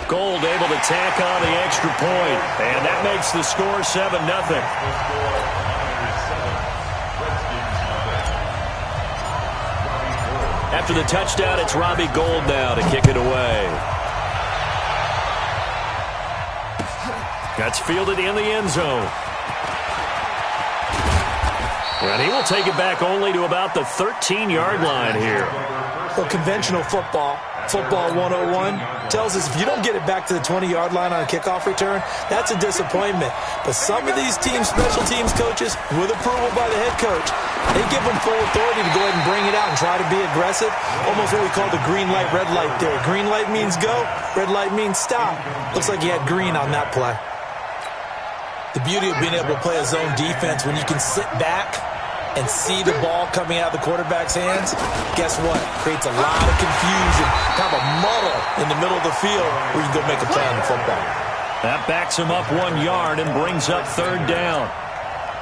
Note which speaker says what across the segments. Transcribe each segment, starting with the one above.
Speaker 1: Gold able to tack on the extra point, and that makes the score 7-0. After the touchdown, it's Robbie Gould now to kick it away. That's fielded in the end zone. And he will take it back only to about the 13-yard line here.
Speaker 2: Well, conventional football 101, tells us if you don't get it back to the 20-yard line on a kickoff return, that's a disappointment. But some of these teams, special teams coaches, with approval by the head coach, they give them full authority to go ahead and bring it out and try to be aggressive. Almost what we call the green light, red light theory. Green light means go, red light means stop. Looks like he had green on that play. The beauty of being able to play a zone defense when you can sit back and see the ball coming out of the quarterback's hands, guess what? Creates a lot of confusion, kind of a muddle in the middle of the field where you can go make a play on the football.
Speaker 1: That backs him up 1 yard and brings up third down.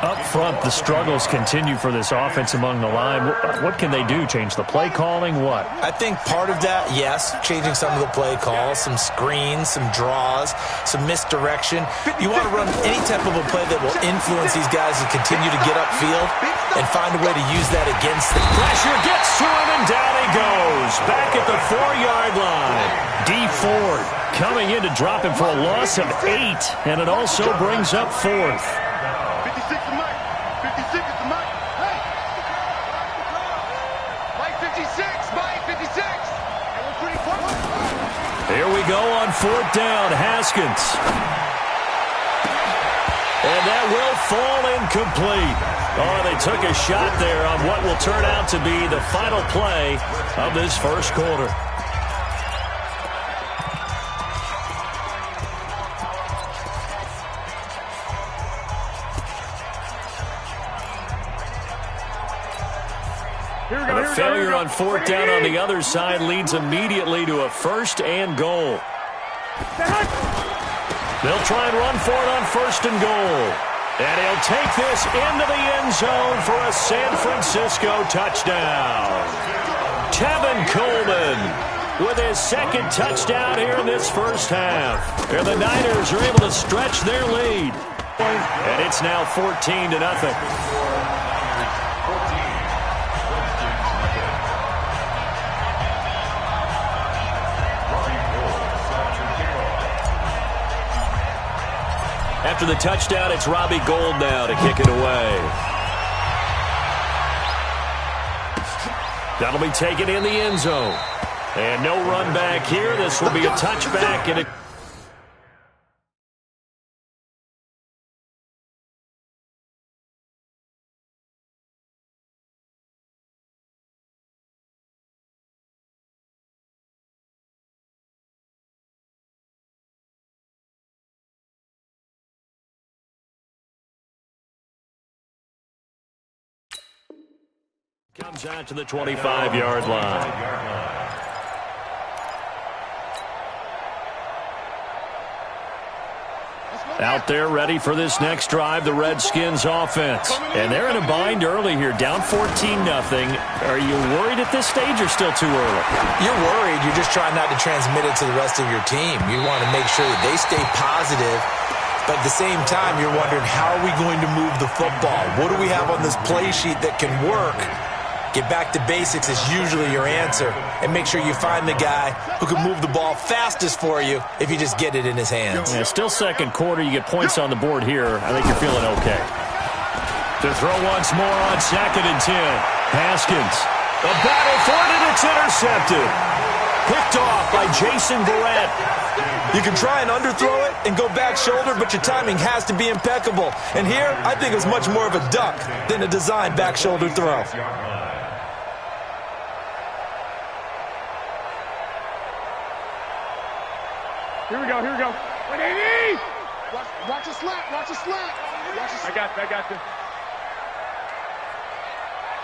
Speaker 1: Up front, the struggles continue for this offense among the line. What can they do? Change the play calling? What?
Speaker 2: I think part of that, yes, changing some of the play calls, some screens, some draws, some misdirection. You want to run any type of a play that will influence these guys to continue to get upfield and find a way to use that against them.
Speaker 1: Pressure gets to him, and down he goes. Back at the 4-yard line. D. Ford coming in to drop him for a loss of 8, and it also brings up fourth.
Speaker 3: 56 to Mike. 56 to Mike. Hey. Mike 56. Mike 56. And we're pretty close.
Speaker 1: Here we go on fourth down. Haskins. And that will fall incomplete. Oh, they took a shot there on what will turn out to be the final play of this first quarter. A failure on fourth down on the other side leads immediately to a first and goal. They'll try and run for it on first and goal. And he'll take this into the end zone for a San Francisco touchdown. Tevin Coleman with his second touchdown here in this first half. And the Niners are able to stretch their lead. And it's now 14-0. After the touchdown, it's Robbie Gould now to kick it away. That'll be taken in the end zone. And no run back here. This will be a touchback, and it comes out to the 25-yard line. Out there ready for this next drive, the Redskins offense. And they're in a bind early here, down 14-0. Are you worried at this stage or still too early?
Speaker 2: You're worried. You're just trying not to transmit it to the rest of your team. You want to make sure that they stay positive. But at the same time, you're wondering, how are we going to move the football? What do we have on this play sheet that can work? Get back to basics is usually your answer. And make sure you find the guy who can move the ball fastest for you if you just get it in his hands.
Speaker 1: Yeah, still second quarter. You get points on the board here. I think you're feeling okay. To throw once more on 2nd and 10. Haskins. A battle for it, and it's intercepted. Picked off by Jason Verrett.
Speaker 2: You can try and underthrow it and go back shoulder, but your timing has to be impeccable. And here, I think it's much more of a duck than a designed back shoulder throw.
Speaker 4: Here we go, here we go. 180!
Speaker 3: Watch the slant, watch the slant.
Speaker 4: I got you.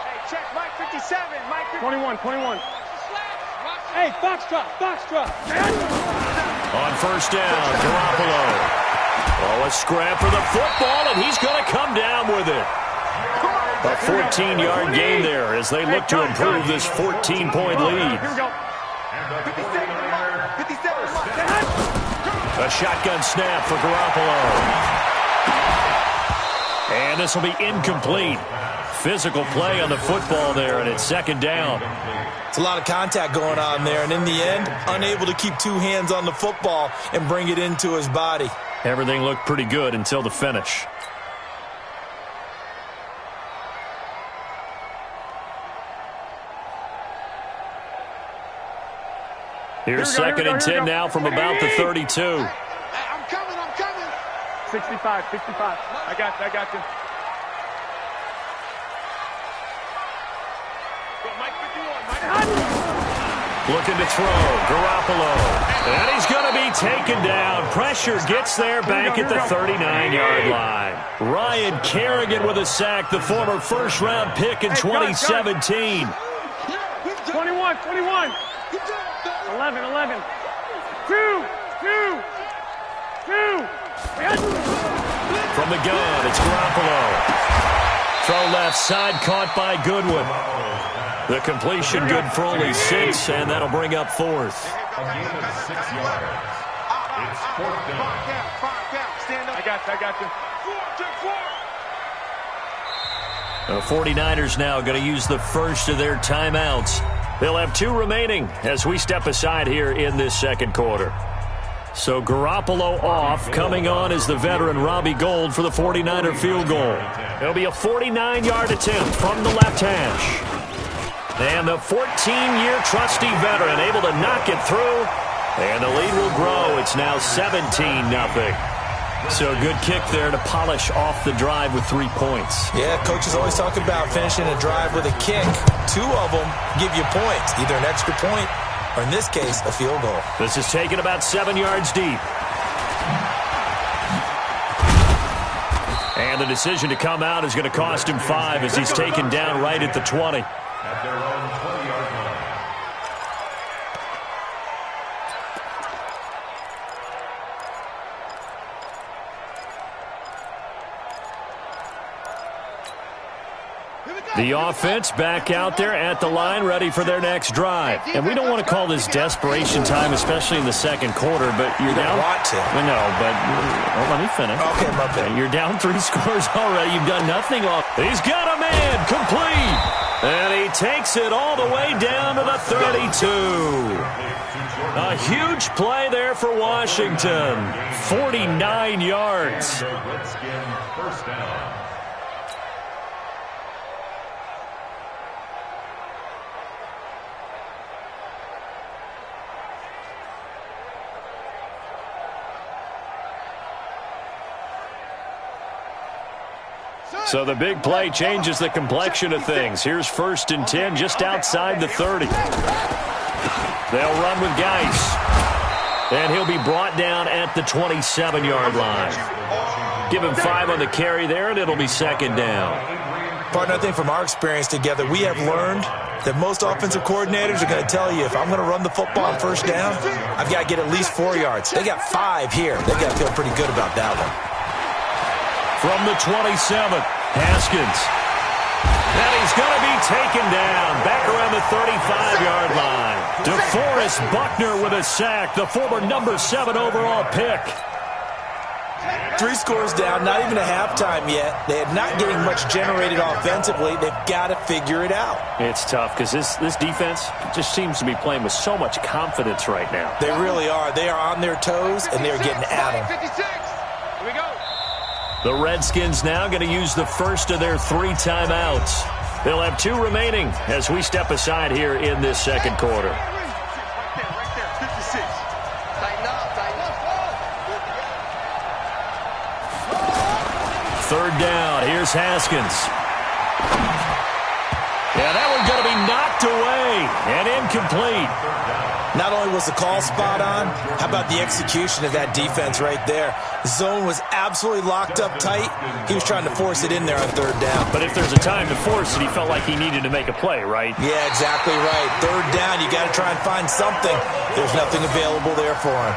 Speaker 3: Hey, check Mike 57, Mike
Speaker 4: 21. Hey, Foxtrot.
Speaker 1: On first down, Garoppolo. Oh, a scrap for the football, and he's going to come down with it. A 14-yard gain there as they look to improve this 14-point lead.
Speaker 4: Here we go.
Speaker 3: 57, 57,
Speaker 1: A shotgun snap for Garoppolo. And this will be incomplete. Physical play on the football there, and it's second down.
Speaker 2: It's a lot of contact going on there, and in the end, unable to keep two hands on the football and bring it into his body.
Speaker 1: Everything looked pretty good until the finish. Here's second and 10 now from about the 32.
Speaker 3: I'm coming.
Speaker 4: 65. I got you.
Speaker 1: Looking to throw, Garoppolo. And he's going to be taken down. Pressure gets there back at the 39-yard line. Ryan Kerrigan with a sack, the former first-round pick in 2017.
Speaker 4: 21. 11. 2.
Speaker 1: From the gun, it's Garoppolo. Throw left side, caught by Goodwin. The completion good for only 6, and that'll bring up fourth.
Speaker 4: I got you.
Speaker 1: The 49ers now going to use the first of their timeouts. They'll have 2 remaining as we step aside here in this second quarter. So Garoppolo off. Coming on is the veteran Robbie Gould for the 49er field goal. It'll be a 49-yard attempt from the left hash. And the 14-year trusty veteran able to knock it through. And the lead will grow. It's now 17-0. So a good kick there to polish off the drive with 3 points.
Speaker 2: Yeah, coaches always talk about finishing a drive with a kick. 2 of them give you points, either an extra point or, in this case, a field goal.
Speaker 1: This is taken about 7 yards deep. And the decision to come out is going to cost him 5 as he's taken down right at the 20.
Speaker 5: At their own 20-yard line.
Speaker 1: The offense back out there at the line, ready for their next drive. And we don't want to call this desperation time, especially in the second quarter, but you're down.
Speaker 2: Want to.
Speaker 1: No, but let me finish.
Speaker 2: Okay, my bad.
Speaker 1: You're down 3 scores already. You've done nothing off. He's got a man complete. And he takes it all the way down to the 32. A huge play there for Washington. 49 yards.
Speaker 5: First down.
Speaker 1: So the big play changes the complexion of things. Here's first and 10 just outside the 30. They'll run with Geis. And he'll be brought down at the 27-yard line. Give him 5 on the carry there, and it'll be second down.
Speaker 2: Partner, I think from our experience together, we have learned that most offensive coordinators are going to tell you, if I'm going to run the football on first down, I've got to get at least 4 yards. They got 5 here. They got to feel pretty good about that one.
Speaker 1: From the 27th, Haskins. And he's going to be taken down back around the 35-yard line. DeForest Buckner with a sack, the former number 7 overall pick.
Speaker 2: 3 scores down, not even a halftime yet. They are not getting much generated offensively. They've got to figure it out.
Speaker 1: It's tough because this defense just seems to be playing with so much confidence right now.
Speaker 2: They really are. They are on their toes, and they're getting at them.
Speaker 3: 56. Here we go.
Speaker 1: The Redskins now going to use the first of their 3 timeouts. They'll have 2 remaining as we step aside here in this second quarter.
Speaker 3: Right there, 56. Tighten up.
Speaker 1: Third down, here's Haskins. Yeah, that one's going to be knocked away and incomplete.
Speaker 2: Not only was the call spot on, how about the execution of that defense right there? Zone was absolutely locked up tight. He was trying to force it in there on third down.
Speaker 1: But if there's a time to force it, he felt like he needed to make a play, right?
Speaker 2: Yeah, exactly right. Third down, you got to try and find something. There's nothing available there for him.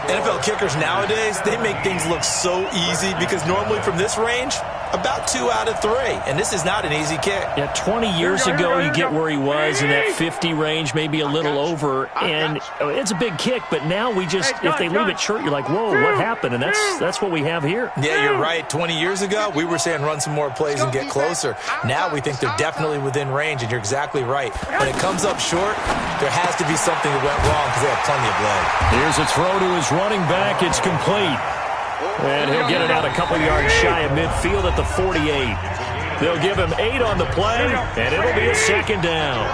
Speaker 2: NFL kickers nowadays, they make things look so easy because normally from this range, about 2 out of 3. And this is not an easy kick.
Speaker 1: Yeah, 20 years ago, you get where he was in that 50 range, maybe a little over. And it's a big kick, but now we just, if they leave it short, you're like, whoa, what happened? And that's what we have here.
Speaker 2: Yeah, you're right. 20 years ago, we were saying run some more plays and get closer. Now we think they're definitely within range, and you're exactly right. When it comes up short, there has to be something that went wrong because they have plenty of leg.
Speaker 1: Here's a throw to his running back. It's complete. And he'll get it out a couple yards shy of midfield at the 48. They'll give him 8 on the play, and it'll be a second down.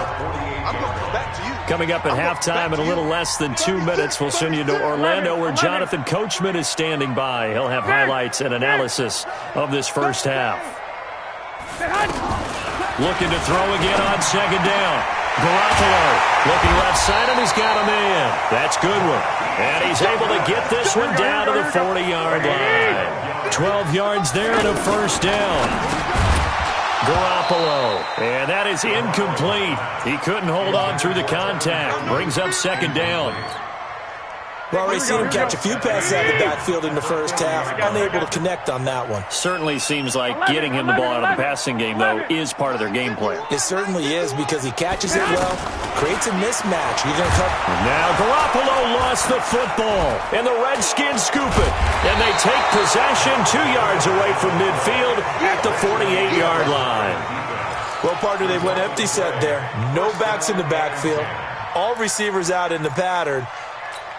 Speaker 1: Coming up at halftime in a little less than 2 minutes, we'll send you to Orlando where Jonathan Coachman is standing by. He'll have highlights and analysis of this first half. Looking to throw again on second down. Garoppolo looking left side, and he's got a man. That's good one. And he's able to get this one down to the 40-yard line. 12 yards there and a first down. Garoppolo. And that is incomplete. He couldn't hold on through the contact. Brings up second down.
Speaker 2: We've already seen him catch a few passes out of the backfield in the first half. Unable to connect on that one.
Speaker 1: Certainly seems like getting him the ball out of the passing game, though, is part of their game plan.
Speaker 2: It certainly is because he catches it well, creates a mismatch. You're going to cut.
Speaker 1: Now Garoppolo lost the football, and the Redskins scoop it. And they take possession 2 yards away from midfield at the 48-yard line.
Speaker 2: Well, partner, they went empty set there. No backs in the backfield. All receivers out in the pattern.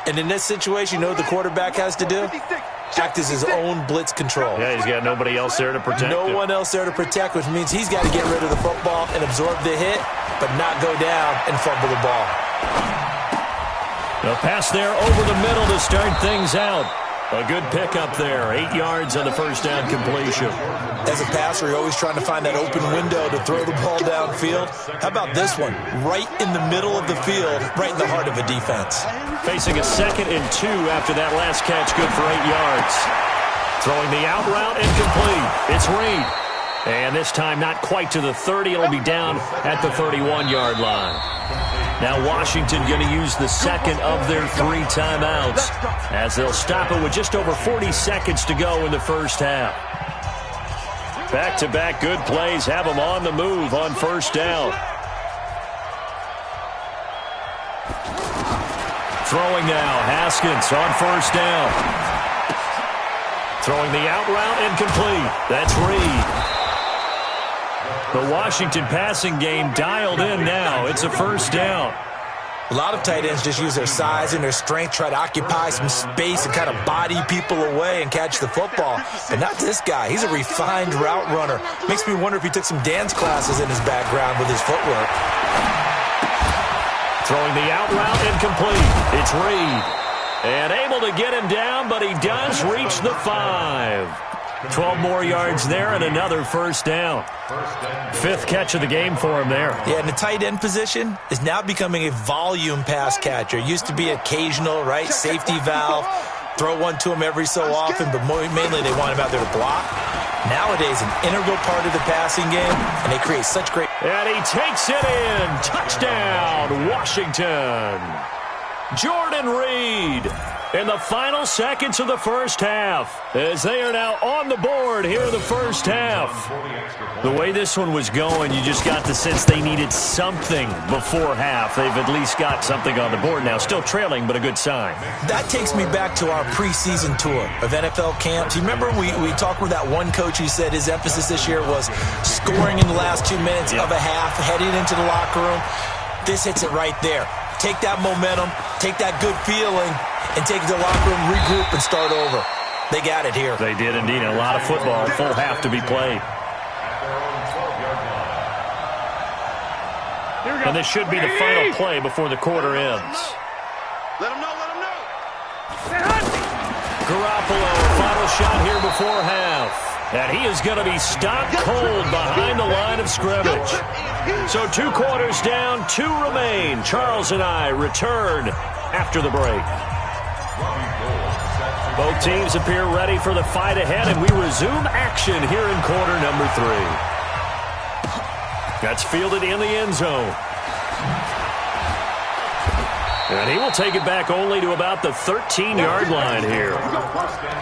Speaker 2: And in this situation, you know what the quarterback has to do? Act as his own blitz control.
Speaker 1: Yeah, he's got nobody else there to protect
Speaker 2: him. No one else there to protect, which means he's got to get rid of the football and absorb the hit, but not go down and fumble the ball.
Speaker 1: The pass there over the middle to start things out. A good pickup there. 8 yards on the first down completion.
Speaker 2: As a passer, you're always trying to find that open window to throw the ball downfield. How about this one? Right in the middle of the field, right in the heart of a defense.
Speaker 1: Facing a 2nd and 2 after that last catch, good for 8 yards. Throwing the out route incomplete. It's Reed. And this time not quite to the 30. It'll be down at the 31-yard line. Now Washington going to use the second of their 3 timeouts as they'll stop it with just over 40 seconds to go in the first half. Back-to-back good plays have them on the move on first down. Throwing now, Haskins on first down. Throwing the out route incomplete. That's Reed. The Washington passing game dialed in now. It's a first down.
Speaker 2: A lot of tight ends just use their size and their strength, try to occupy some space and kind of body people away and catch the football. But not this guy. He's a refined route runner. Makes me wonder if he took some dance classes in his background with his footwork.
Speaker 1: Throwing the out route incomplete. It's Reed. And able to get him down, but he does reach the 5. 12 more yards there and another first down. 5th catch of the game for him there.
Speaker 2: Yeah, and the tight end position is now becoming a volume pass catcher. Used to be occasional, right? Safety valve. Throw one to him every so often, but mainly they want him out there to block. Nowadays, an integral part of the passing game, and they create such great...
Speaker 1: And he takes it in. Touchdown, Washington. Jordan Reed in the final seconds of the first half as they are now on the board here in the first half. The way this one was going, you just got the sense they needed something before half. They've at least got something on the board now. Still trailing, but a good sign.
Speaker 2: That takes me back to our preseason tour of NFL camps. You remember we talked with that one coach who said his emphasis this year was scoring in the last 2 minutes of a half, heading into the locker room. This hits it right there. Take that momentum, take that good feeling, and take it to the locker room, regroup, and start over. They got it here.
Speaker 1: They did indeed. A lot of football, full half to be played. And this should be the final play before the quarter ends.
Speaker 3: Let him know, let him know.
Speaker 1: Garoppolo, final shot here before half. And he is going to be stopped cold behind the line of scrimmage. So 2 quarters down, 2 remain. Charles and I return after the break. Both teams appear ready for the fight ahead, and we resume action here in quarter number 3. That's fielded in the end zone. And he will take it back only to about the 13-yard line here.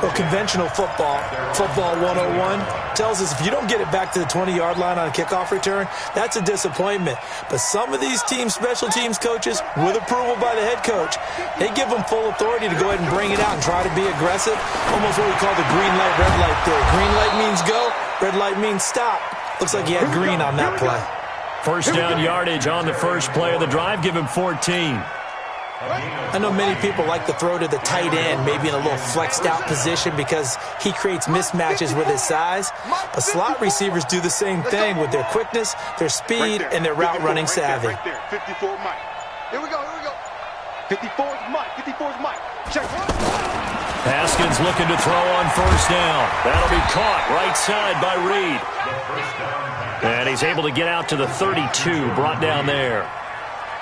Speaker 2: Well, conventional football 101, tells us if you don't get it back to the 20-yard line on a kickoff return, that's a disappointment. But some of these special teams coaches, with approval by the head coach, they give them full authority to go ahead and bring it out and try to be aggressive, almost what we call the green light, red light theory. Green light means go, red light means stop. Looks like he had green on that play.
Speaker 1: First down yardage on the first play of the drive. Give him 14.
Speaker 2: I know many people like to throw to the tight end, maybe in a little flexed out position because he creates mismatches with his size. But slot receivers do the same thing with their quickness, their speed, and their route running savvy.
Speaker 3: Right there, 54 Mike. Here we go. 54's Mike. 54's Mike. Check.
Speaker 1: Haskins looking to throw on first down. That'll be caught right side by Reed. And he's able to get out to the 32, brought down there.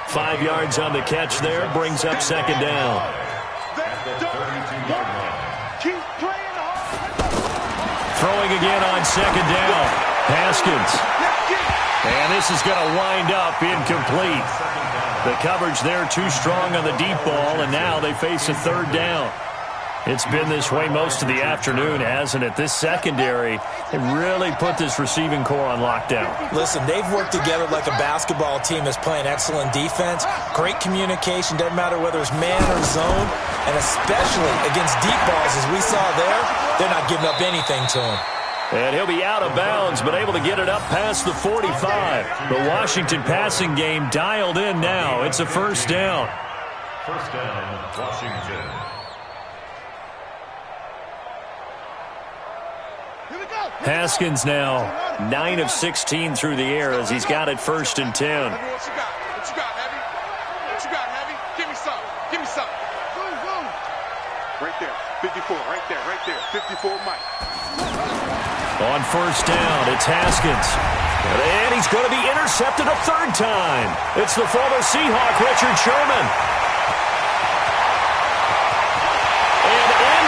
Speaker 1: 5 yards on the catch there, brings up second down. Throwing again on second down. Haskins. And this is going to wind up incomplete. The coverage there too strong on the deep ball, and now they face a third down. It's been this way most of the afternoon, hasn't it? This secondary, they really put this receiving core on lockdown.
Speaker 2: Listen, they've worked together like a basketball team that's playing excellent defense. Great communication, doesn't matter whether it's man or zone. And especially against deep balls, as we saw there, they're not giving up anything to him.
Speaker 1: And he'll be out of bounds, but able to get it up past the 45. The Washington passing game dialed in now. It's a first down.
Speaker 5: First down, Washington.
Speaker 1: Haskins now 9 of 16 through the air as he's got it first and 10.
Speaker 3: What you got, Heavy? What you got, Heavy? Give me some. Right there, 54, right there, 54 Mike.
Speaker 1: On first down, it's Haskins. And he's going to be intercepted a third time. It's the former Seahawk, Richard Sherman.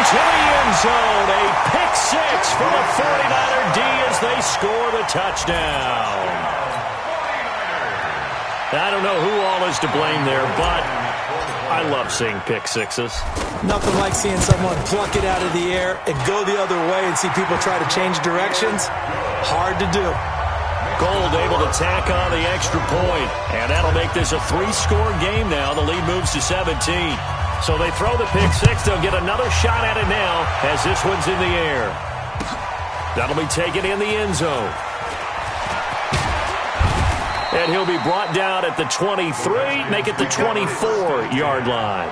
Speaker 1: To the end zone, a pick six for the 49er D as they score the touchdown. I don't know who all is to blame there, but I love seeing pick sixes.
Speaker 2: Nothing like seeing someone pluck it out of the air and go the other way and see people try to change directions. Hard to do.
Speaker 1: Gold able to tack on the extra point, and that'll make this a 3-score game now. The lead moves to 17. So they throw the pick six. They'll get another shot at it now as this one's in the air. That'll be taken in the end zone. And he'll be brought down at the 23, make it the 24-yard line.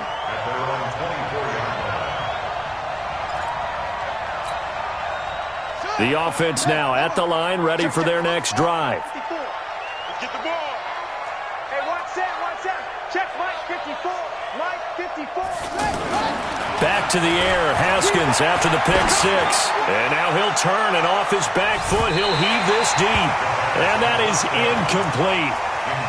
Speaker 1: The offense now at the line, ready for their next drive.
Speaker 3: Get the ball.
Speaker 4: Hey, watch that. Check Mike 54. Mike 54.
Speaker 1: Back to the air, Haskins after the pick six. And now he'll turn, and off his back foot, he'll heave this deep. And that is incomplete.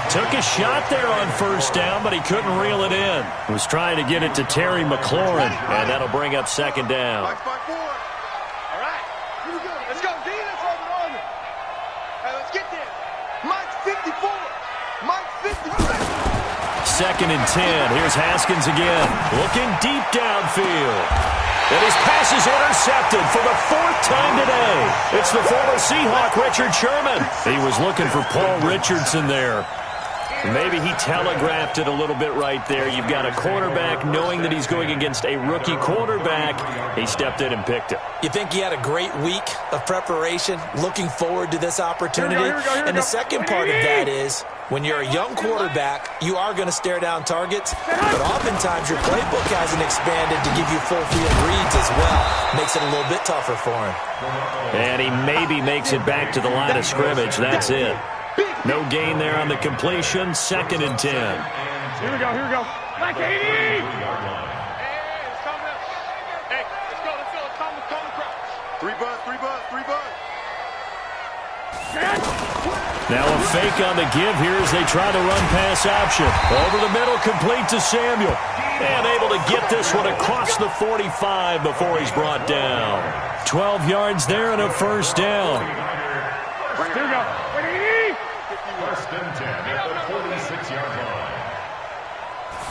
Speaker 1: Took a shot there on first down, but he couldn't reel it in. Was trying to get it to Terry McLaurin, and that'll bring up second down.
Speaker 3: Mike's back forward. All right. Here we go. Let's go. D, let's hold it on it. Hey, let's get there. Mike's 54. Mike's 54.
Speaker 1: Second and 10. Here's Haskins again. Looking deep downfield. And his pass is intercepted for the 4th time today. It's the former Seahawk, Richard Sherman. He was looking for Paul Richardson there. Maybe he telegraphed it a little bit right there. You've got a quarterback knowing that he's going against a rookie quarterback. He stepped in and picked it.
Speaker 2: You think he had a great week of preparation, looking forward to this opportunity?
Speaker 4: Here we go.
Speaker 2: And the second part of that is, when you're a young quarterback, you are going to stare down targets, but oftentimes your playbook hasn't expanded to give you full field reads as well. Makes it a little bit tougher for him.
Speaker 1: And he maybe makes it back to the line of scrimmage. That's it. No gain there on the completion. Second and 10.
Speaker 4: Here we go. Like 80.
Speaker 3: Hey, it's coming up. Hey, let's go. Let's calm the crowd. 3 buzz.
Speaker 1: Now a fake on the give here as they try the run-pass option. Over the middle, complete to Samuel. And able to get this one across the 45 before he's brought down. 12 yards there and a first down.
Speaker 4: Here we go. Like 80.
Speaker 5: First and 10 at the 46-yard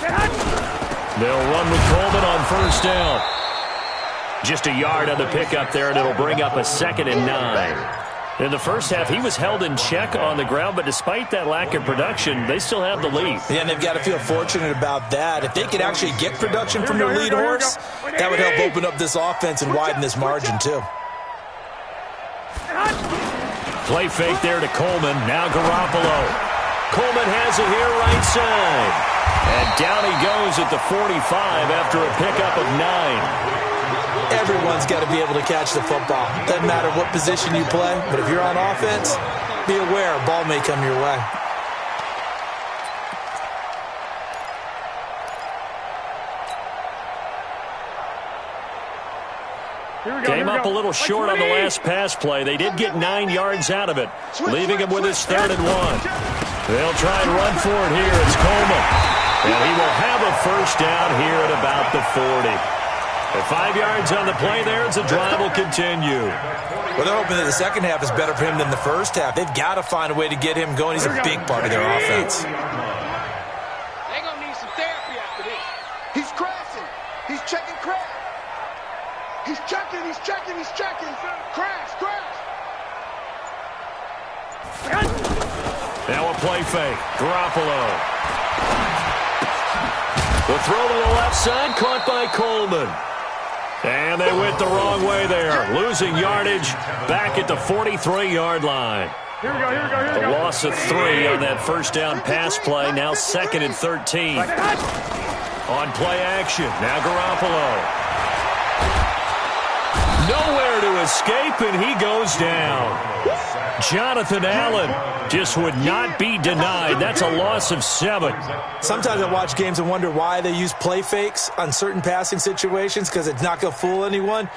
Speaker 5: line.
Speaker 1: They'll run with Coleman on first down. Just a yard on the pickup there, and it'll bring up a 2nd and 9. In the first half, he was held in check on the ground, but despite that lack of production, they still have the lead.
Speaker 2: Yeah, and they've got to feel fortunate about that. If they could actually get production from their lead horse, that would help open up this offense and widen this margin, too.
Speaker 1: Play fake there to Coleman. Now Garoppolo. Coleman has it here right side. And down he goes at the 45 after a pickup of 9.
Speaker 2: Everyone's got to be able to catch the football. Doesn't matter what position you play, but if you're on offense, be aware a ball may come your way.
Speaker 1: Came up a little short on the last pass play. They did get 9 yards out of it, leaving him with his 3rd and 1. They'll try and run for it here. It's Coleman. And he will have a first down here at about the 40. At 5 yards on the play there, the drive will continue.
Speaker 2: Well, they're hoping that the second half is better for him than the first half. They've got to find a way to get him going. He's a big part of their offense.
Speaker 3: They're going to need some therapy after this. He's crashing. He's checking crash. He's checking. Crash.
Speaker 1: Now a play fake. Garoppolo. The throw to the left side, caught by Coleman. And they went the wrong way there, losing yardage back at the 43-yard line.
Speaker 4: Here we go.
Speaker 1: A loss of 3 on that first down pass play, now 2nd and 13. On play action, now Garoppolo. Nowhere to escape, and he goes down. Jonathan Allen just would not be denied. That's a loss of 7.
Speaker 2: Sometimes I watch games and wonder why they use play fakes on certain passing situations, because it's not going to fool anyone.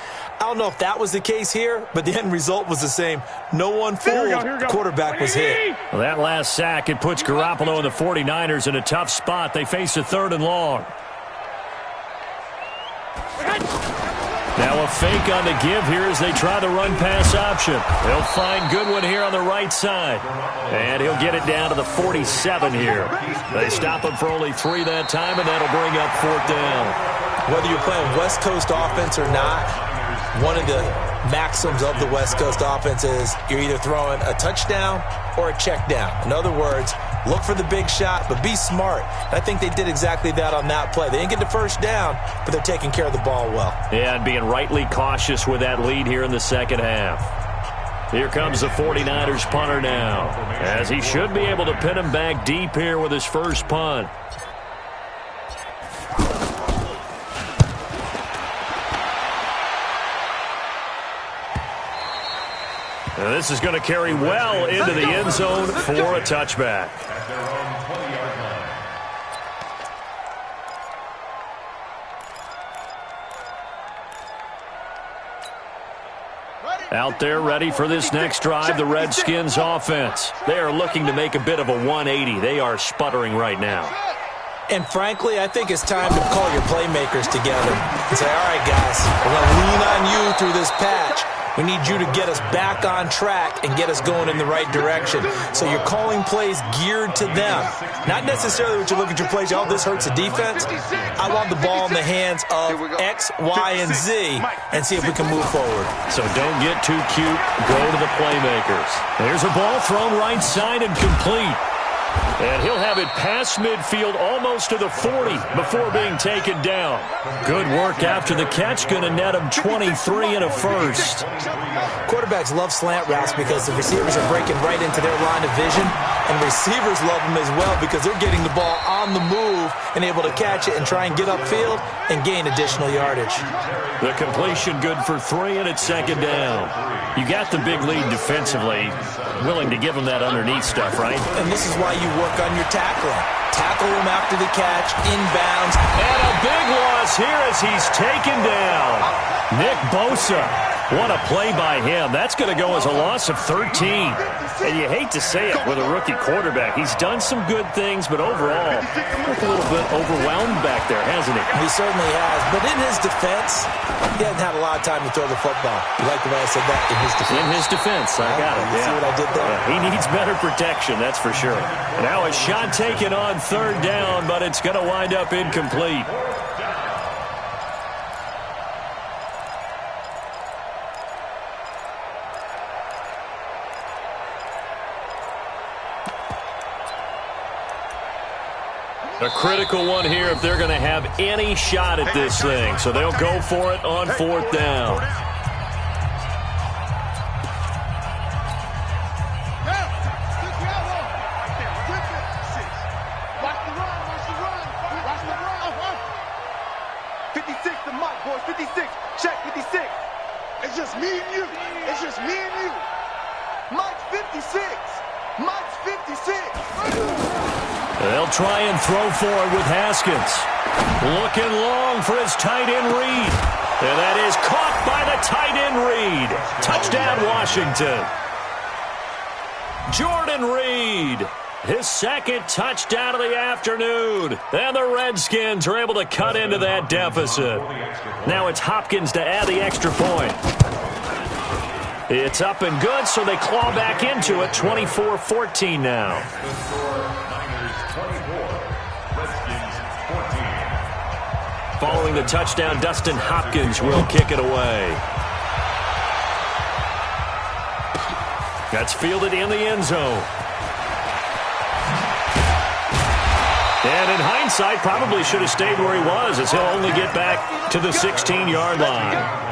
Speaker 2: I don't know if that was the case here, but the end result was the same. No one fooled. The quarterback was hit.
Speaker 1: Well, that last sack, it puts Garoppolo and the 49ers in a tough spot. They face a 3rd and long. Now a fake on the give here as they try the run-pass option. They'll find Goodwin here on the right side. And he'll get it down to the 47 here. They stop him for only 3 that time, and that'll bring up 4th down.
Speaker 2: Whether you're playing West Coast offense or not, one of the maxims of the West Coast offense is you're either throwing a touchdown or a check down. In other words, look for the big shot, but be smart. And I think they did exactly that on that play. They didn't get the first down, but they're taking care of the ball well.
Speaker 1: Yeah, and being rightly cautious with that lead here in the second half. Here comes the 49ers punter now, as he should be able to pin him back deep here with his first punt. And this is going to carry well into the end zone for a touchback. Out there ready for this next drive, the Redskins offense. They are looking to make a bit of a 180. They are sputtering right now.
Speaker 2: And frankly, I think it's time to call your playmakers together and say, all right, guys, we're going to lean on you through this patch. We need you to get us back on track and get us going in the right direction. So you're calling plays geared to them. Not necessarily what you look at your plays, oh, this hurts the defense. I want the ball in the hands of X, Y, and Z and see if we can move forward.
Speaker 1: So don't get too cute. Go to the playmakers. There's a ball thrown right side and complete. And he'll have it past midfield almost to the 40 before being taken down. Good work after the catch. Going to net him 23 and a first.
Speaker 2: Quarterbacks love slant routes because the receivers are breaking right into their line of vision. And receivers love them as well because they're getting the ball on the move and able to catch it and try and get upfield and gain additional yardage.
Speaker 1: The completion good for 3, and it's second down. You got the big lead defensively. Willing to give him that underneath stuff, right?
Speaker 2: And this is why you work on your tackling. Tackle him after the catch, inbounds.
Speaker 1: And a big loss here as he's taken down. Nick Bosa. What a play by him. That's going to go as a loss of 13. And you hate to say it with a rookie quarterback. He's done some good things, but overall, a little bit overwhelmed back there, hasn't he?
Speaker 2: He certainly has. But in his defense, he hasn't had a lot of time to throw the football. You like the way I said that? In his defense.
Speaker 1: In his defense. I got it.
Speaker 2: You see what I did there?
Speaker 1: He needs better protection, that's for sure. Now a shot taken on 3rd down, but it's going to wind up incomplete. A critical one here if they're going to have any shot at this thing. So they'll go for it on 4th down.
Speaker 3: It's just me and you. It's just me and you. Mike's 56. Mike's 56.
Speaker 1: They'll try and throw for it with Haskins. Looking long for his tight end Reed. And that is caught by the tight end Reed. Touchdown, Washington. Jordan Reed, his 2nd touchdown of the afternoon. And the Redskins are able to cut into that deficit. Now it's Hopkins to add the extra point. It's up and good, so they claw back into it, 24-14 now. Following the touchdown, Dustin Hopkins will kick it away. That's fielded in the end zone. And in hindsight, probably should have stayed where he was, as he'll only get back to the 16-yard line.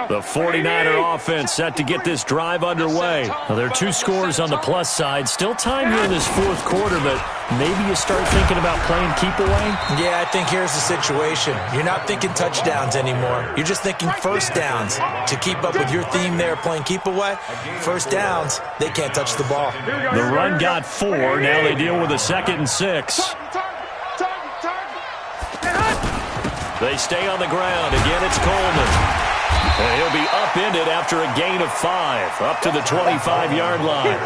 Speaker 1: The 49er offense set to get this drive underway. Now, there are 2 scores on the plus side. Still time here in this 4th quarter, but maybe you start thinking about playing keep away?
Speaker 2: Yeah, I think here's the situation. You're not thinking touchdowns anymore. You're just thinking first downs. To keep up with your theme there, playing keep away, first downs, they can't touch the ball.
Speaker 1: The run got 4. Now they deal with a 2nd and 6. They stay on the ground. Again, it's Coleman. And he'll be upended after a gain of 5, up to the 25-yard line.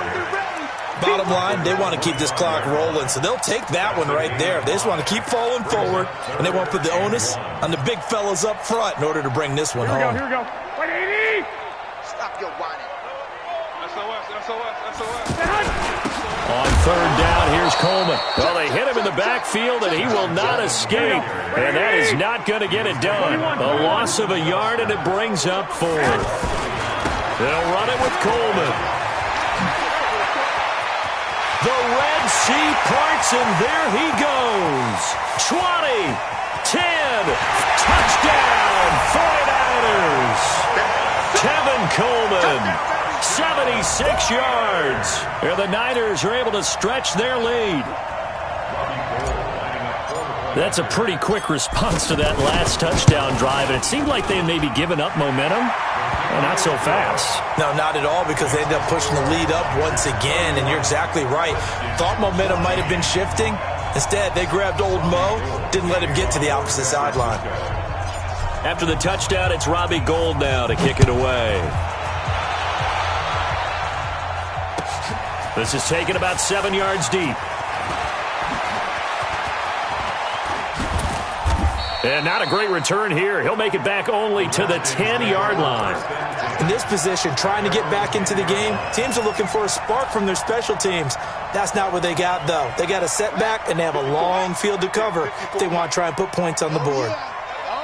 Speaker 2: Bottom line, they want to keep this clock rolling, so they'll take that one right there. They just want to keep falling forward, and they want to put the onus on the big fellas up front in order to bring this one home.
Speaker 4: Here we go. 180.
Speaker 3: Stop your whining.
Speaker 4: SOS.
Speaker 1: On 3rd down, here's Coleman. Well, they hit him in the backfield, and he will not escape. And that is not going to get it done. A loss of a yard, and it brings up 4. They'll run it with Coleman. The Red Sea parts, and there he goes. 20, 10, touchdown, 49ers. Tevin Coleman. 76 yards. And the Niners are able to stretch their lead. That's a pretty quick response to that last touchdown drive, and it seemed like they had maybe given up momentum. Well, not so fast.
Speaker 2: No, not at all, because they ended up pushing the lead up once again, and you're exactly right. Thought momentum might have been shifting. Instead, they grabbed old Mo, didn't let him get to the opposite sideline.
Speaker 1: After the touchdown, it's Robbie Gould now to kick it away. This is taken about 7 yards deep. And not a great return here. He'll make it back only to the 10-yard line.
Speaker 2: In this position, trying to get back into the game, teams are looking for a spark from their special teams. That's not what they got, though. They got a setback, and they have a long field to cover if they want to try and put points on the board.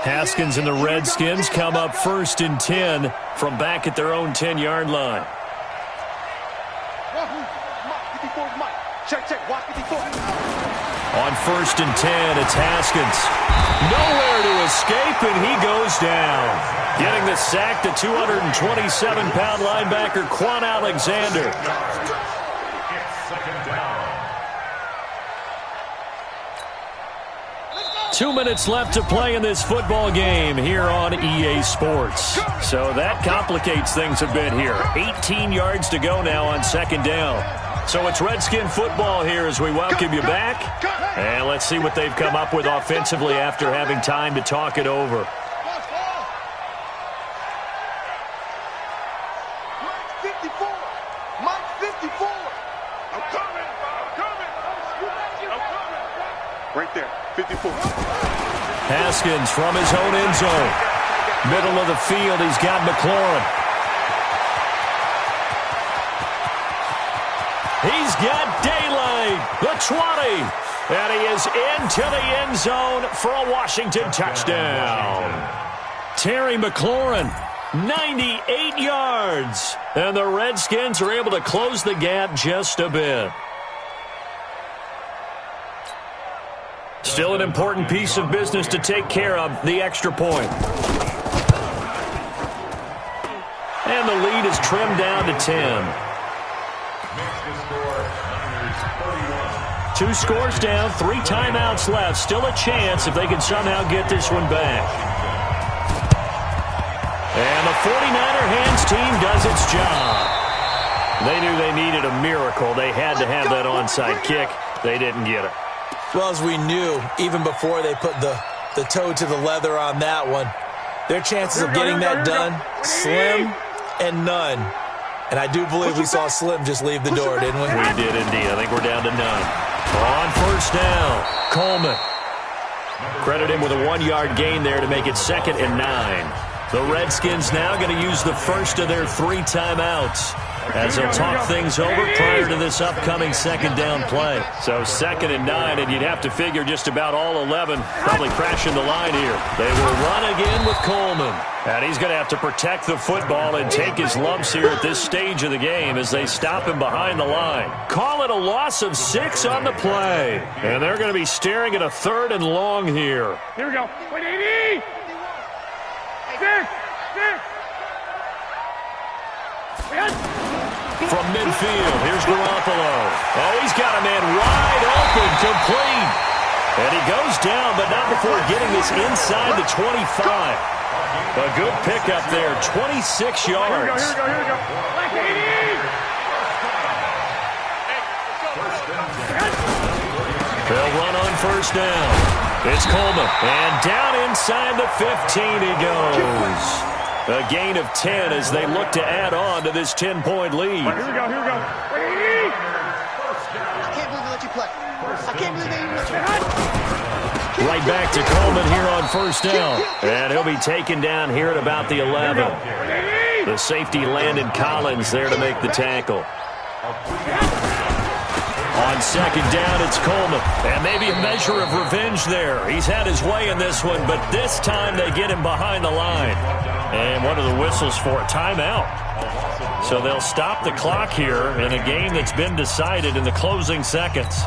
Speaker 1: Haskins and the Redskins come up 1st and 10 from back at their own 10-yard line.
Speaker 4: Check. Watch 54.
Speaker 1: On 1st and 10, it's Haskins. Nowhere to escape, and he goes down. Getting the sack, the 227-pound linebacker, Quan Alexander.
Speaker 5: It's 2nd down.
Speaker 1: 2 minutes left to play in this football game here on EA Sports. So that complicates things a bit here. 18 yards to go now on 2nd down. So it's Redskin football here as we welcome you back. And let's see what they've come up with offensively after having time to talk it over.
Speaker 3: Mike's 54. I'm coming. Right there, 54.
Speaker 1: Haskins from his own end zone. Middle of the field, he's got McLaurin. He's got daylight, the 20, and he is into the end zone for a Washington touchdown. Terry McLaurin, 98 yards. And the Redskins are able to close the gap just a bit. Still an important piece of business to take care of, the extra point. And the lead is trimmed down to 10. 2 scores down, 3 timeouts left. Still a chance if they can somehow get this one back. And the 49er hands team does its job. They knew they needed a miracle. They had to have that onside kick. They didn't get it.
Speaker 2: Well, as we knew, even before they put the toe to the leather on that one, their chances of getting that done, slim and none. And I do believe we saw Slim just leave the door, didn't we?
Speaker 1: We did indeed. I think we're down to none. On first down, Coleman. Credit him with a 1-yard gain there to make it 2nd and 9. The Redskins now going to use the first of their 3 timeouts as they'll talk things over prior to this upcoming 2nd down play. So 2nd and 9, and you'd have to figure just about all 11 probably crashing the line here. They will run again with Coleman. And he's going to have to protect the football and take his lumps here at this stage of the game as they stop him behind the line. Call it a loss of 6 on the play. And they're going to be staring at a 3rd and long here.
Speaker 4: Here we go. Wait, 80! 6!
Speaker 1: From midfield, here's Garoppolo. Oh, he's got a man wide open, complete. And he goes down, but not before getting this inside the 25. A good pickup there, 26 yards.
Speaker 4: Here we go. Like 80!
Speaker 1: They'll run on first down. It's Coleman, and down inside the 15 he goes. A gain of 10 as they look to add on to this 10-point lead.
Speaker 4: Here we go. 80!
Speaker 3: I can't believe they let you play. I can't believe they even let you.
Speaker 1: Right back to Coleman here on first down. And he'll be taken down here at about the 11. The safety Landon Collins there to make the tackle. On 2nd down, it's Coleman. And maybe a measure of revenge there. He's had his way in this one, but this time they get him behind the line. And what are the whistles for? A timeout. So they'll stop the clock here in a game that's been decided in the closing seconds.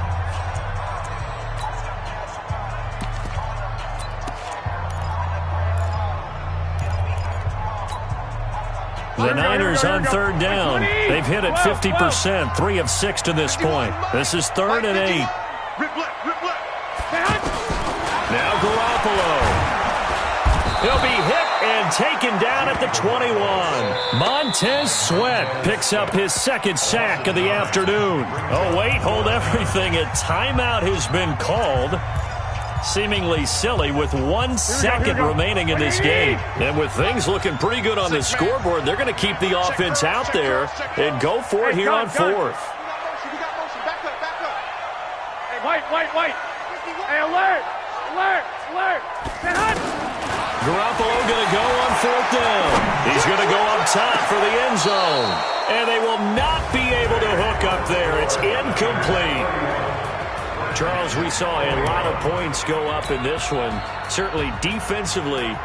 Speaker 1: The Niners on 3rd down. They've hit it 50%, 3 of 6 to this point. This is 3rd and 8. Now Garoppolo. He'll be hit and taken down at the 21. Montez Sweat picks up his 2nd sack of the afternoon. Oh, wait, hold everything. A timeout has been called. Seemingly silly with 1 second remaining in this game. And with things looking pretty good on the scoreboard, they're going to keep the offense out there and go for it here on 4th.
Speaker 4: Hey, White. Hey, alert!
Speaker 1: Garoppolo going to go on 4th down. He's going to go up top for the end zone. And they will not be able to hook up there. It's incomplete. Charles, we saw a lot of points go up in this one. Certainly defensively,